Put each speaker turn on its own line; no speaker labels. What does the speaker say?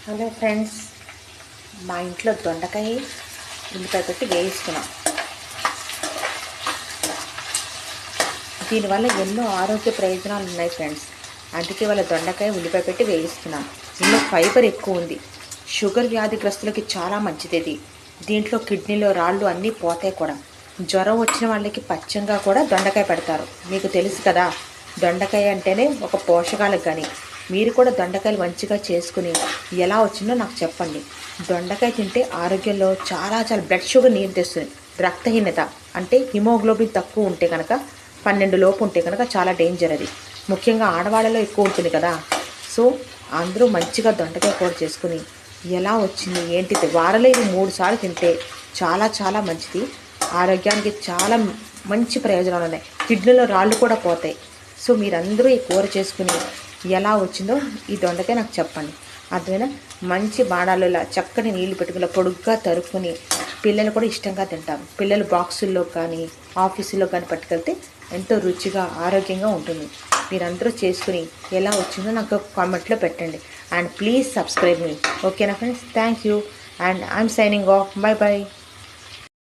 Hello friends, మా ఇంట్లో దొండకాయ ఉల్లిపాయ పెట్టి వేయిస్తున్నాం. దీనివల్ల ఎన్నో ఆరోగ్య ప్రయోజనాలు ఉన్నాయి ఫ్రెండ్స్. అందుకే వాళ్ళ దొండకాయ ఉల్లిపాయ పెట్టి వేయిస్తున్నాం. ఇందులో ఫైబర్ ఎక్కువ ఉంది. షుగర్ వ్యాధిగ్రస్తులకి చాలా మంచిది ఇది. దీంట్లో కిడ్నీలో రాళ్ళు అన్నీ పోతాయి కూడా. జ్వరం వచ్చిన వాళ్ళకి పచ్చంగా కూడా దొండకాయ పెడతారు. మీకు తెలుసు కదా, దొండకాయ అంటేనే ఒక పోషకాలకు కానీ. మీరు కూడా దొండకాయలు మంచిగా చేసుకుని ఎలా వచ్చిందో నాకు చెప్పండి. దొండకాయ తింటే ఆరోగ్యంలో చాలా చాలా బ్లడ్ షుగర్ నియంత్రిస్తుంది. రక్తహీనత అంటే హిమోగ్లోబిన్ తక్కువ ఉంటే కనుక 12 లోపు ఉంటే కనుక చాలా డేంజర్ అది. ముఖ్యంగా ఆడవాళ్ళలో ఎక్కువ ఉంటుంది కదా. సో అందరూ మంచిగా దొండకాయ కూర చేసుకుని ఎలా వచ్చింది ఏంటి వారంలో ఇది 3 సార్లు తింటే చాలా చాలా మంచిది. ఆరోగ్యానికి చాలా మంచి ప్రయోజనాలు ఉన్నాయి. కిడ్నీలో రాళ్ళు కూడా పోతాయి. సో మీరందరూ ఈ కూర చేసుకుని ఎలా వచ్చిందో ఈ దొండకాయ నాకు చెప్పండి. అర్థమైనా? మంచి బాణాలలో చక్కని నీళ్లు పెట్టుకుని పొడుగ్గా తరుక్కుని పిల్లలు కూడా ఇష్టంగా తింటారు. పిల్లలు బాక్సుల్లో కానీ ఆఫీసుల్లో కానీ పట్టుకెళ్తే ఎంతో రుచిగా ఆరోగ్యంగా ఉంటుంది. మీరందరూ చేసుకుని ఎలా వచ్చిందో నాకు కామెంట్లో పెట్టండి. అండ్ ప్లీజ్ సబ్స్క్రైబ్ మీ. ఓకేనా friends? Thank you and I'm signing off. By by.